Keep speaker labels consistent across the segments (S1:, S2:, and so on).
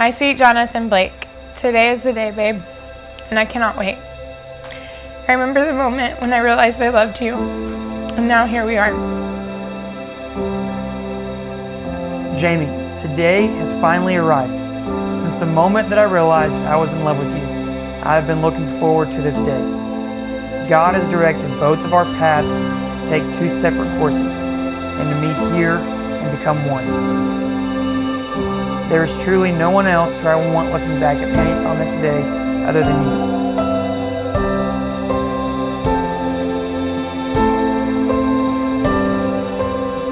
S1: My sweet Jonathan Blake, today is the day, babe, and I cannot wait. I remember the moment when I realized I loved you, and now here we are.
S2: Jamie, today has finally arrived. Since the moment that I realized I was in love with you, I have been looking forward to this day. God has directed both of our paths to take two separate courses and to meet here and become one. There is truly no one else who I want looking back at me on this day other than you.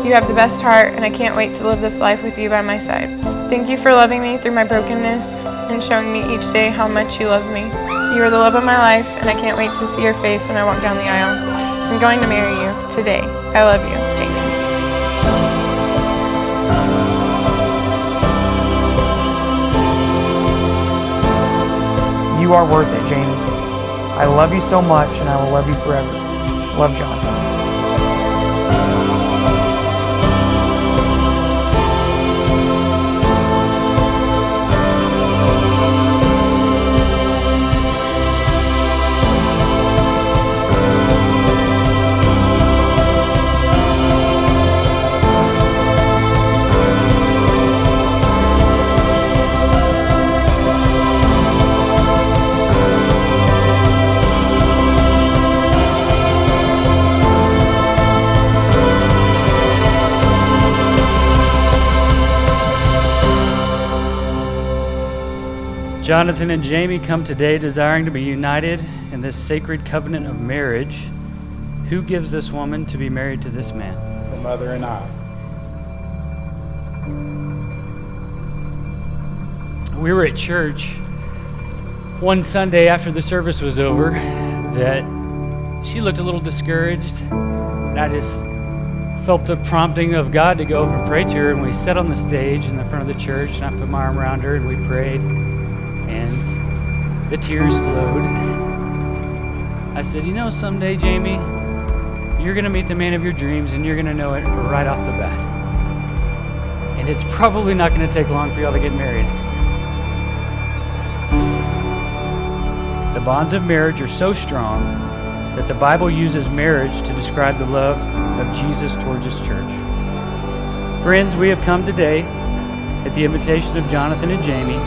S1: You have the best heart, and I can't wait to live this life with you by my side. Thank you for loving me through my brokenness and showing me each day how much you love me. You are the love of my life, and I can't wait to see your face when I walk down the aisle. I'm going to marry you today. I love you, Jamie.
S2: You are worth it, Jamie. I love you so much, and I will love you forever. Love, Jonathan.
S3: Jonathan and Jamie come today desiring to be united in this sacred covenant of marriage. Who gives this woman to be married to this man?
S4: The mother and I.
S3: We were at church one Sunday after the service was over that she looked a little discouraged, and I just felt the prompting of God to go over and pray to her, and we sat on the stage in the front of the church, and I put my arm around her and we prayed. And the tears flowed. I said, you know, someday, Jamie, you're going to meet the man of your dreams, and you're going to know it right off the bat. And it's probably not going to take long for y'all to get married. The bonds of marriage are so strong that the Bible uses marriage to describe the love of Jesus towards his church. Friends, we have come today at the invitation of Jonathan and Jamie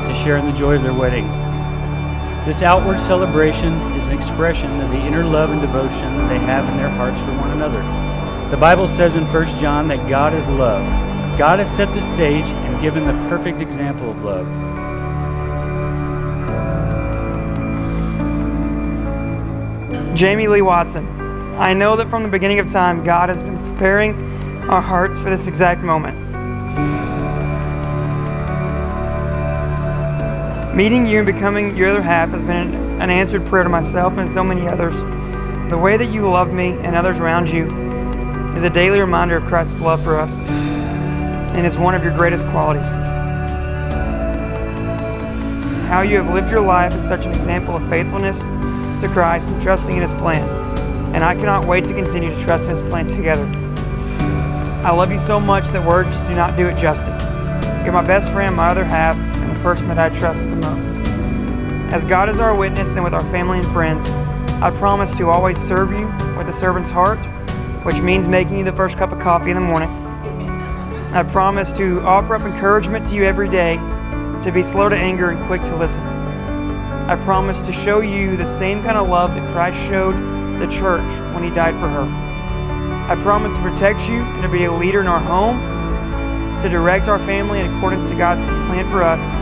S3: to share in the joy of their wedding. This outward celebration is an expression of the inner love and devotion they have in their hearts for one another. The Bible says in 1 John that God is love. God has set the stage and given the perfect example of love.
S2: Jamie Lee Watson, I know that from the beginning of time, God has been preparing our hearts for this exact moment. Meeting you and becoming your other half has been an answered prayer to myself and so many others. The way that you love me and others around you is a daily reminder of Christ's love for us, and is one of your greatest qualities. How you have lived your life is such an example of faithfulness to Christ and trusting in his plan, and I cannot wait to continue to trust in his plan together. I love you so much that words just do not do it justice. You're my best friend, my other half, person that I trust the most. As God is our witness and with our family and friends, I promise to always serve you with a servant's heart, which means making you the first cup of coffee in the morning. I promise to offer up encouragement to you every day, to be slow to anger and quick to listen. I promise to show you the same kind of love that Christ showed the church when he died for her. I promise to protect you and to be a leader in our home, to direct our family in accordance to God's plan for us.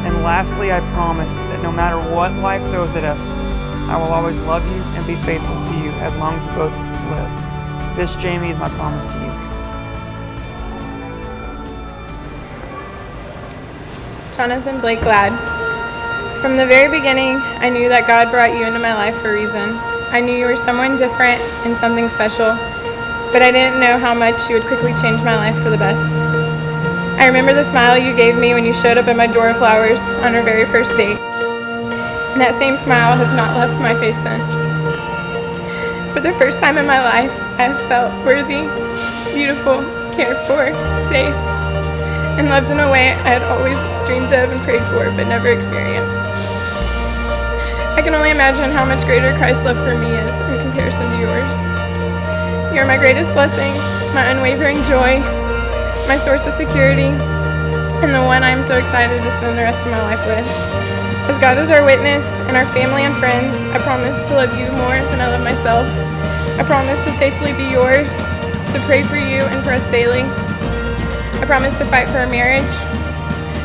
S2: And lastly, I promise that no matter what life throws at us, I will always love you and be faithful to you as long as we both live. This, Jamie, is my promise to you.
S1: Jonathan Blake Glad. From the very beginning, I knew that God brought you into my life for a reason. I knew you were someone different and something special, but I didn't know how much you would quickly change my life for the best. I remember the smile you gave me when you showed up at my door of flowers on our very first date. And that same smile has not left my face since. For the first time in my life, I have felt worthy, beautiful, cared for, safe, and loved in a way I had always dreamed of and prayed for, but never experienced. I can only imagine how much greater Christ's love for me is in comparison to yours. You are my greatest blessing, my unwavering joy, my source of security, and the one I am so excited to spend the rest of my life with. As God is our witness and our family and friends, I promise to love you more than I love myself. I promise to faithfully be yours, to pray for you and for us daily. I promise to fight for our marriage,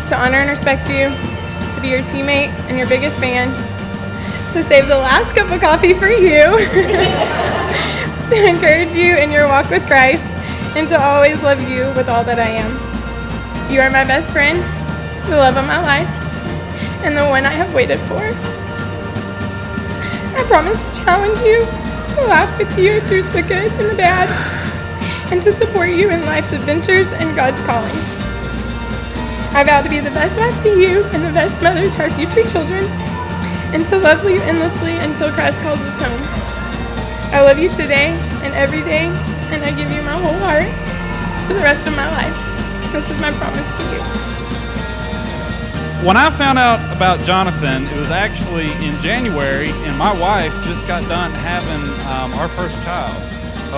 S1: to honor and respect you, to be your teammate and your biggest fan, to save the last cup of coffee for you, to encourage you in your walk with Christ, and to always love you with all that I am. You are my best friend, the love of my life, and the one I have waited for. I promise to challenge you, to laugh with you through the good and the bad, and to support you in life's adventures and God's callings. I vow to be the best wife to you and the best mother to our future children, and to love you endlessly until Christ calls us home. I love you today and every day, and I give you my whole heart for the rest of my life. This is my promise to you.
S4: When I found out about Jonathan, it was actually in January, and my wife just got done having our first child.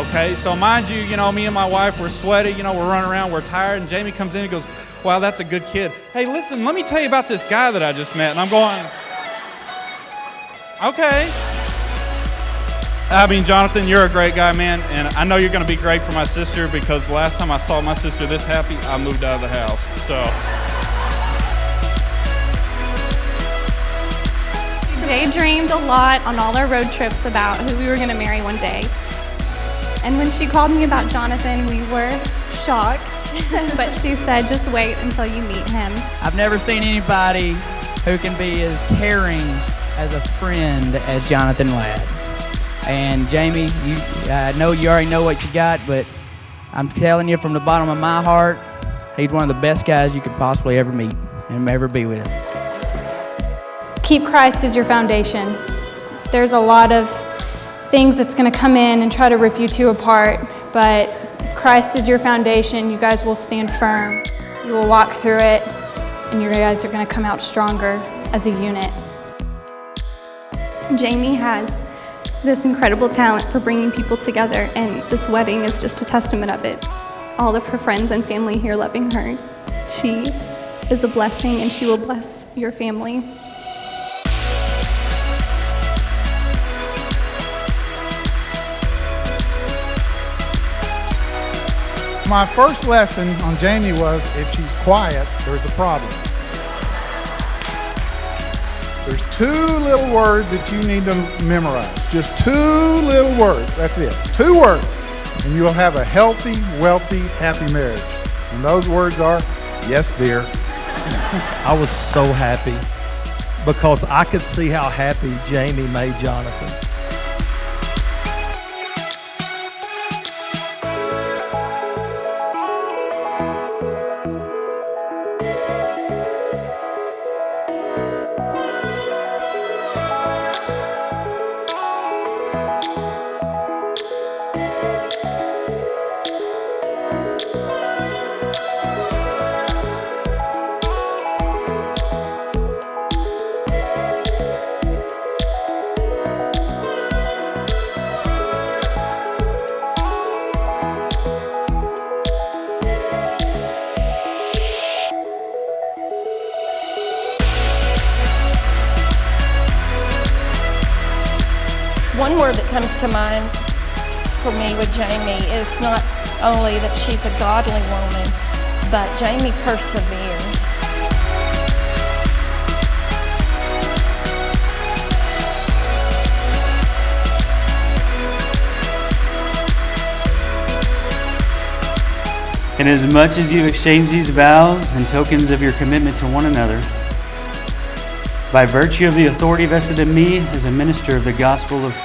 S4: Okay, so mind you, me and my wife, we're sweaty, we're running around, we're tired, and Jamie comes in and goes, wow, that's a good kid. Hey, listen, let me tell you about this guy that I just met. And I'm going, okay. I mean, Jonathan, you're a great guy, man, and I know you're going to be great for my sister, because the last time I saw my sister this happy, I moved out of the house, so.
S5: We daydreamed a lot on all our road trips about who we were going to marry one day. And when she called me about Jonathan, we were shocked, but she said, just wait until you meet him.
S6: I've never seen anybody who can be as caring as a friend as Jonathan Ladd. And Jamie, I know you already know what you got, but I'm telling you from the bottom of my heart, he's one of the best guys you could possibly ever meet and ever be with.
S7: Keep Christ as your foundation. There's a lot of things that's going to come in and try to rip you two apart, but if Christ is your foundation, you guys will stand firm. You will walk through it, and you guys are going to come out stronger as a unit.
S5: Jamie has this incredible talent for bringing people together, and this wedding is just a testament of it. All of her friends and family here loving her. She is a blessing, and she will bless your family.
S8: My first lesson on Jamie was, if she's quiet, there's a problem. There's 2 little words that you need to memorize. Just 2 little words, that's it. 2 words, and you'll have a healthy, wealthy, happy marriage. And those words are, yes, dear.
S9: I was so happy because I could see how happy Jamie made Jonathan.
S10: One word that comes to mind for me with Jamie is not only that she's a godly woman, but Jamie perseveres.
S3: Inasmuch as you've exchanged these vows and tokens of your commitment to one another, by virtue of the authority vested in me as a minister of the gospel of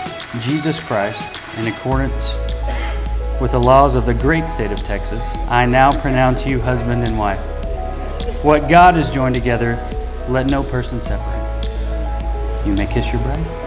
S3: Jesus Christ, in accordance with the laws of the great state of Texas, I now pronounce you husband and wife. What God has joined together, let no person separate. You may kiss your bride.